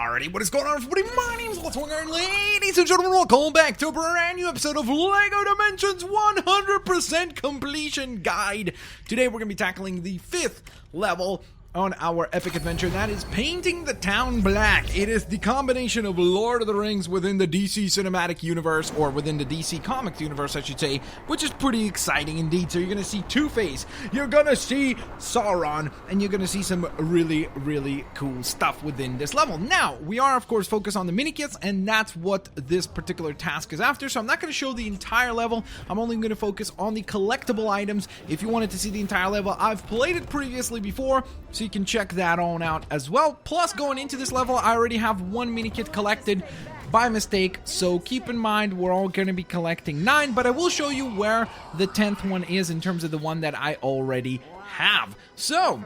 Alrighty, what is going on, everybody? My name is Blitzwinger, and ladies and gentlemen, welcome back to a brand new episode of LEGO Dimensions 100% Completion Guide. Today we're going to be tackling the 5th level on our epic adventure, and that is painting the town black. It is the combination of Lord of the Rings within the DC cinematic universe, or within the DC comics universe, I should say, which is pretty exciting indeed. So you're going to see Two-Face, you're going to see Sauron, and you're going to see some really cool stuff within this level. Now, we are, of course, focused on the Minikits, and that's what this particular task is after, so I'm not going to show the entire level. I'm only going to focus on the collectible items. If you wanted to see the entire level, I've played it previously before, so you can check that on out as well. Plus, going into this level, I already have one Minikit collected by mistake, so keep in mind we're all going to be collecting 9, but I will show you where the 10th one is in terms of the one that I already have. So,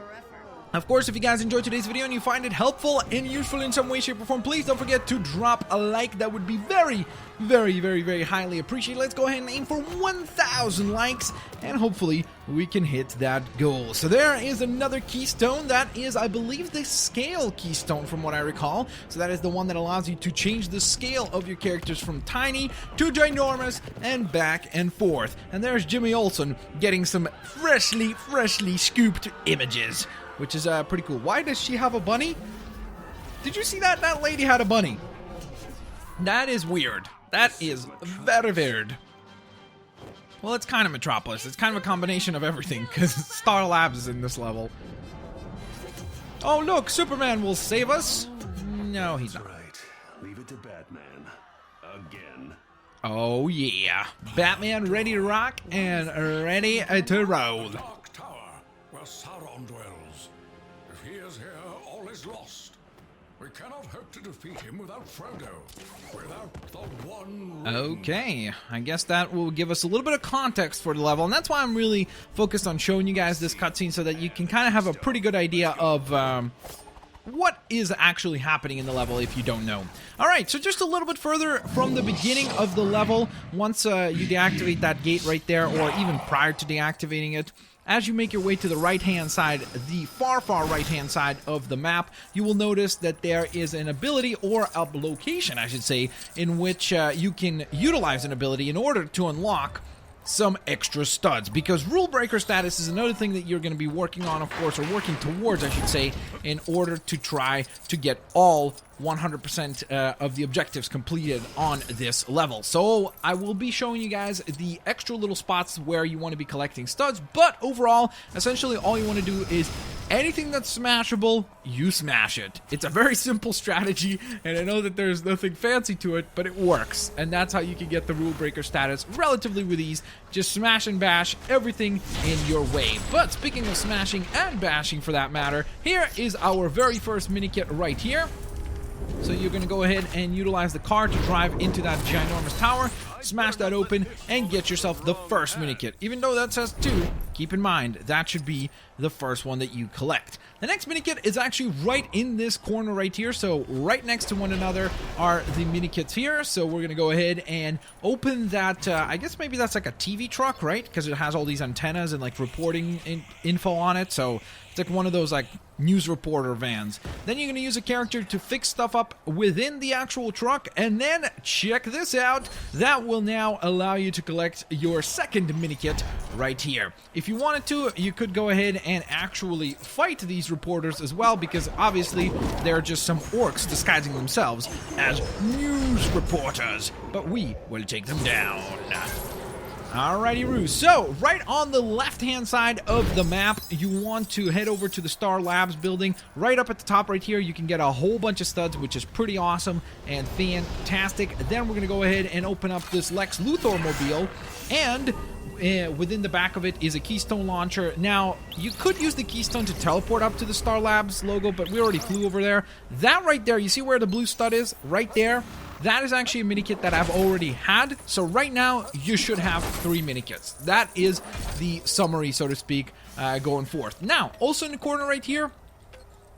of course, if you guys enjoyed today's video and you find it helpful and useful in some way, shape, or form, please don't forget to drop a like. That would be very highly appreciated. Let's go ahead and aim for 1,000 likes, and hopefully we can hit that goal. So there is another keystone. That is, I believe, the scale keystone from what I recall. So that is the one that allows you to change the scale of your characters from tiny to ginormous and back and forth. And there's Jimmy Olsen getting some freshly scooped images, which is pretty cool. Why does she have a bunny? Did you see that? That lady had a bunny. That is weird. That is very weird. Well, it's kind of Metropolis. It's kind of a combination of everything, because Star Labs is in this level. Oh, look, Superman will save us. No, he's not. Right. Leave it to Batman. Again. Oh, yeah. Batman ready to rock and ready to roll. Dark Tower, where Sauron dwells. If he is here, all is lost. We cannot hope to defeat him without Frodo, without the One Ring. Okay, I guess that will give us a little bit of context for the level, and that's why I'm really focused on showing you guys this cutscene so that you can kind of have a pretty good idea of what is actually happening in the level if you don't know. Alright, so just a little bit further from the beginning of the level, once you deactivate that gate right there, or even prior to deactivating it, as you make your way to the right-hand side, the far right-hand side of the map, you will notice that there is an ability, or a location, I should say, in which you can utilize an ability in order to unlock some extra studs, because rule breaker status is another thing that you're going to be working on, of course, or working towards, I should say, in order to try to get all 100% of the objectives completed on this level. So I will be showing you guys the extra little spots where you want to be collecting studs, but overall, essentially all you want to do is anything that's smashable, you smash it. It's a very simple strategy, and I know that there's nothing fancy to it, but it works, and that's how you can get the rule breaker status relatively with ease. Just smash and bash everything in your way. But speaking of smashing and bashing for that matter, here is our very first Minikit right here. So you're going to go ahead and utilize the car to drive into that ginormous tower, smash that open, and get yourself the first Minikit. Even though that says 2, keep in mind, that should be the first one that you collect. The next Minikit is actually right in this corner right here, so right next to one another are the Minikits here. So we're going to go ahead and open that, I guess maybe that's like a TV truck, right? Because it has all these antennas and like reporting info on it, so it's like one of those like news reporter vans. Then you're going to use a character to fix stuff up within the actual truck, and then check this out, that will now allow you to collect your second Minikit right here. If you wanted to, you could go ahead and actually fight these reporters as well, because obviously they're just some orcs disguising themselves as news reporters, but we will take them down. Alrighty, Roo. So, right on the left-hand side of the map, you want to head over to the Star Labs building. Right up at the top right here, you can get a whole bunch of studs, which is pretty awesome and fantastic. Then we're going to go ahead and open up this Lex Luthor mobile, and within the back of it is a keystone launcher. Now, you could use the keystone to teleport up to the Star Labs logo, but we already flew over there. That right there, you see where the blue stud is? Right there. That is actually a Minikit that I've already had. So right now, you should have 3 Minikits. That is the summary, so to speak, going forth. Now, also in the corner right here,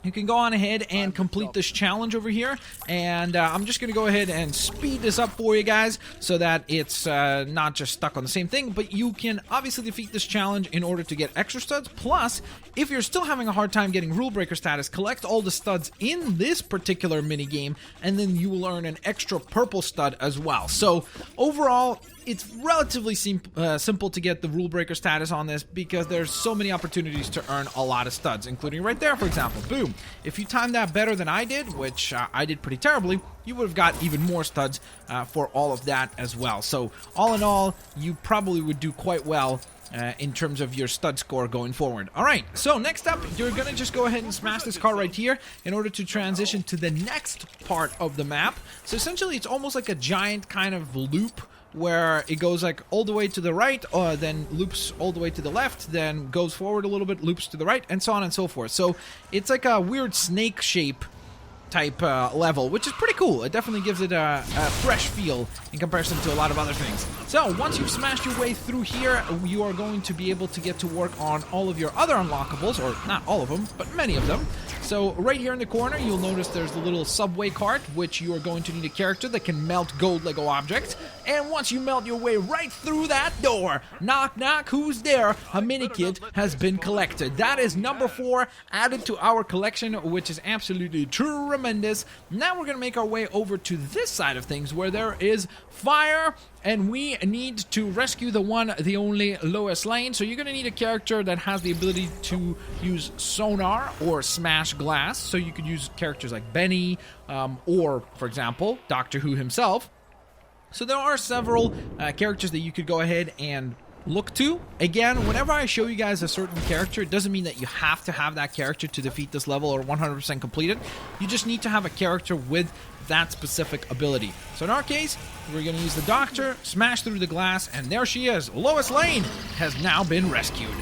you can go on ahead and complete this challenge over here, and I'm just going to go ahead and speed this up for you guys so that it's not just stuck on the same thing, but you can obviously defeat this challenge in order to get extra studs. Plus, if you're still having a hard time getting rule breaker status, collect all the studs in this particular mini game, and then you will earn an extra purple stud as well. So overall, it's relatively simple to get the rule breaker status on this because there's so many opportunities to earn a lot of studs, including right there, for example. Boom. If you timed that better than I did, which I did pretty terribly, you would have got even more studs for all of that as well. So all in all, you probably would do quite well in terms of your stud score going forward. Alright, so next up, you're gonna just go ahead and smash this car right here in order to transition to the next part of the map. So essentially, it's almost like a giant kind of loop where it goes like all the way to the right, then loops all the way to the left, then goes forward a little bit, loops to the right, and so on and so forth. So it's like a weird snake shape type level, which is pretty cool. It definitely gives it a fresh feel in comparison to a lot of other things. So once you've smashed your way through here, you are going to be able to get to work on all of your other unlockables, or not all of them, but many of them. So right here in the corner, you'll notice there's the little subway cart, which you are going to need a character that can melt gold Lego objects. And once you melt your way right through that door, knock knock, who's there? A Minikit has been collected. That is number 4 added to our collection, which is absolutely tremendous. Now we're going to make our way over to this side of things where there is fire, and we need to rescue the one, the only Lois Lane. So you're going to need a character that has the ability to use sonar or smash glass. So you could use characters like Benny, or, for example, Doctor Who himself. So there are several characters that you could go ahead and look to. Again, whenever I show you guys a certain character, it doesn't mean that you have to have that character to defeat this level or 100% complete it. You just need to have a character with that specific ability. So in our case, we're going to use the Doctor, smash through the glass, and there she is. Lois Lane has now been rescued.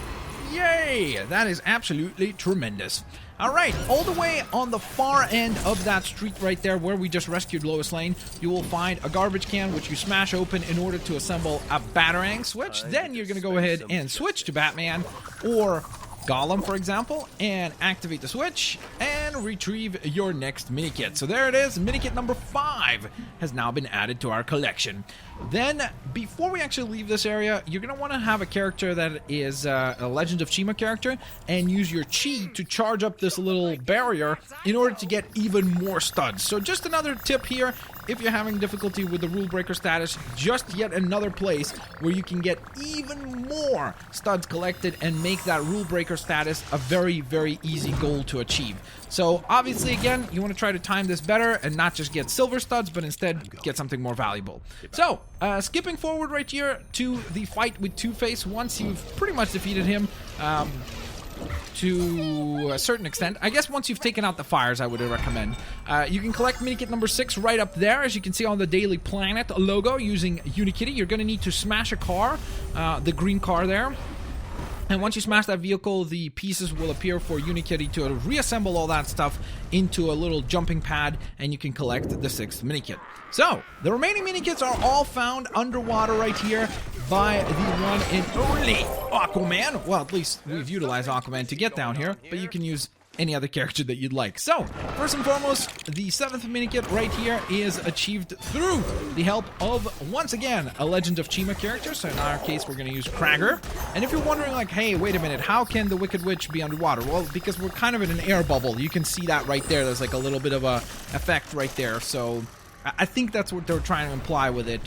Yay! That is absolutely tremendous. Alright, all the way on the far end of that street right there where we just rescued Lois Lane, you will find a garbage can which you smash open in order to assemble a Batarang switch. Then you're going to go ahead and switch to Batman or Gollum, for example, and activate the switch and retrieve your next Minikit. So there it is, Minikit number 5 has now been added to our collection. Then, before we actually leave this area, you're going to want to have a character that is a Legend of Chima character and use your chi to charge up this little barrier in order to get even more studs. So just another tip here, if you're having difficulty with the rule breaker status, just yet another place where you can get even more studs collected and make that rule breaker status a very, very easy goal to achieve. So obviously, again, you want to try to time this better and not just get silver studs, but instead get something more valuable. So, skipping forward right here to the fight with Two-Face, once you've pretty much defeated him, to a certain extent. I guess once you've taken out the fires, I would recommend. You can collect Minikit number 6 right up there, as you can see on the Daily Planet logo using Unikitty. You're going to need to smash a car, the green car there. And once you smash that vehicle, the pieces will appear for Unikitty to reassemble all that stuff into a little jumping pad, and you can collect the 6th Minikit. So, the remaining Minikits are all found underwater right here by the one and only Aquaman. Well, at least we've utilized Aquaman to get down here, but you can use any other character that you'd like. So, first and foremost, the 7th Minikit right here is achieved through the help of, once again, a Legend of Chima character. So in our case, we're going to use Kragger. And if you're wondering, like, hey, wait a minute, how can the Wicked Witch be underwater? Well, because we're kind of in an air bubble. You can see that right there. There's like a little bit of a effect right there. So I think that's what they're trying to imply with it,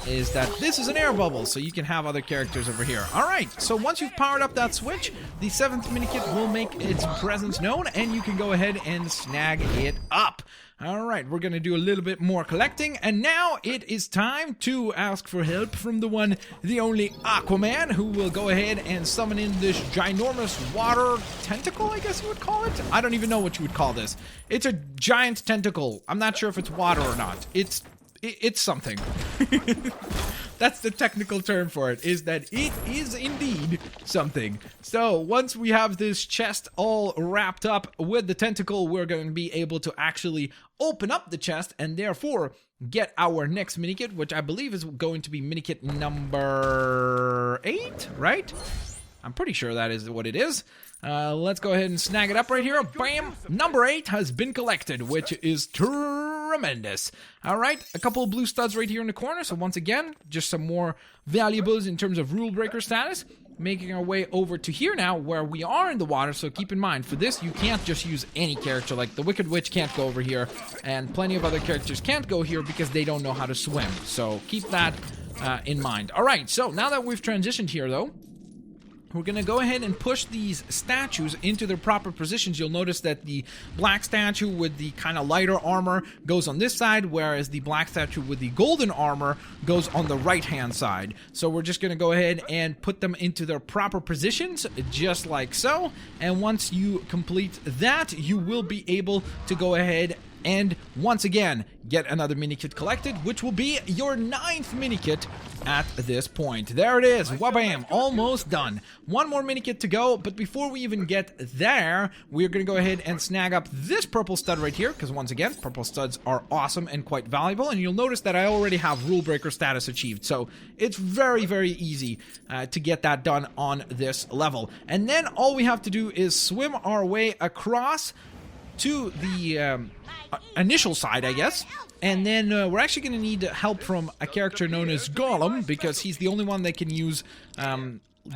is that this is an air bubble, so you can have other characters over here. Alright, so once you've powered up that switch, the 7th Minikit will make its presence known, and you can go ahead and snag it up. Alright, we're going to do a little bit more collecting, and now it is time to ask for help from the one, the only Aquaman, who will go ahead and summon in this ginormous water tentacle, I guess you would call it? I don't even know what you would call this. It's a giant tentacle. I'm not sure if it's water or not. It's something. That's the technical term for it, is that it is indeed something. So once we have this chest all wrapped up with the tentacle, we're going to be able to actually open up the chest and therefore get our next Minikit, which I believe is going to be Minikit number 8, right? I'm pretty sure that is what it is. Let's go ahead and snag it up right here. Bam! Number 8 has been collected, which is tremendous. All right, a couple of blue studs right here in the corner. So once again, just some more valuables in terms of rule breaker status. Making our way over to here now, where we are in the water. So keep in mind, for this, you can't just use any character. Like the Wicked Witch can't go over here, and plenty of other characters can't go here because they don't know how to swim. So keep that in mind. All right, so now that we've transitioned here, though, we're going to go ahead and push these statues into their proper positions. You'll notice that the black statue with the kind of lighter armor goes on this side, whereas the black statue with the golden armor goes on the right-hand side. So we're just going to go ahead and put them into their proper positions, just like so. And once you complete that, you will be able to go ahead and once again get another Minikit collected, which will be your 9th Minikit at this point. There it is, wabam, almost done. One more Minikit to go, but before we even get there, we're gonna go ahead and snag up this purple stud right here, because once again, purple studs are awesome and quite valuable, and you'll notice that I already have rule breaker status achieved, so it's very, very easy to get that done on this level. And then all we have to do is swim our way across to the initial side, I guess, and then we're actually going to need help from a character known as Gollum, because he's the only one that can use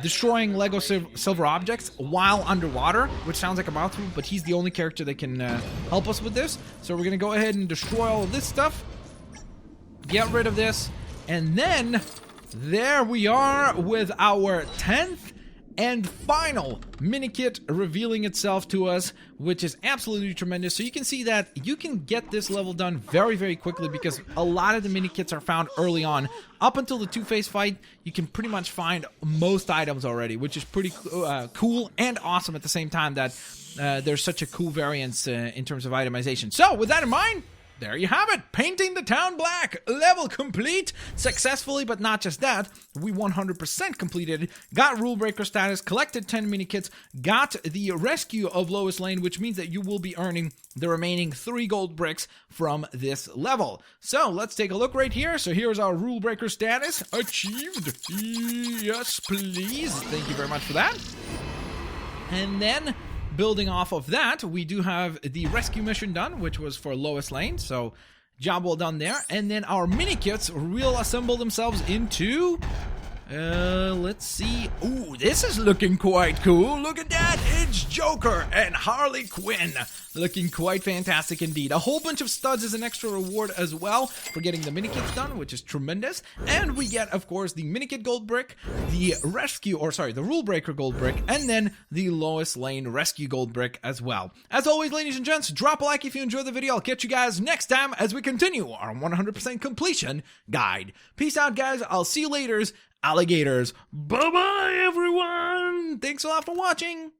destroying Lego silver objects while underwater, which sounds like a mouthful, but he's the only character that can help us with this. So we're going to go ahead and destroy all of this stuff, get rid of this, and then there we are with our 10th and final Minikit revealing itself to us, which is absolutely tremendous. So you can see that you can get this level done very, very quickly because a lot of the Minikits are found early on. Up until the two-phase fight, you can pretty much find most items already, which is pretty cool and awesome at the same time that there's such a cool variance in terms of itemization. So with that in mind, there you have it, painting the town black, level complete, successfully, but not just that, we 100% completed, got rule breaker status, collected 10 Minikits, got the rescue of Lois Lane, which means that you will be earning the remaining 3 gold bricks from this level. So let's take a look right here. So here's our rule breaker status, achieved, yes please, thank you very much for that. And then building off of that, we do have the rescue mission done, which was for Lois Lane, so job well done there. And then our Minikits will assemble themselves into, let's see, ooh, this is looking quite cool, look at that, it's Joker and Harley Quinn, looking quite fantastic indeed. A whole bunch of studs is an extra reward as well for getting the Minikits done, which is tremendous. And we get, of course, the Minikit gold brick, the the rule breaker gold brick, and then the Lois Lane rescue gold brick as well. As always, ladies and gents, drop a like if you enjoyed the video. I'll catch you guys next time as we continue our 100% completion guide. Peace out, guys. I'll see you later, alligators. Bye-bye, everyone. Thanks a lot for watching.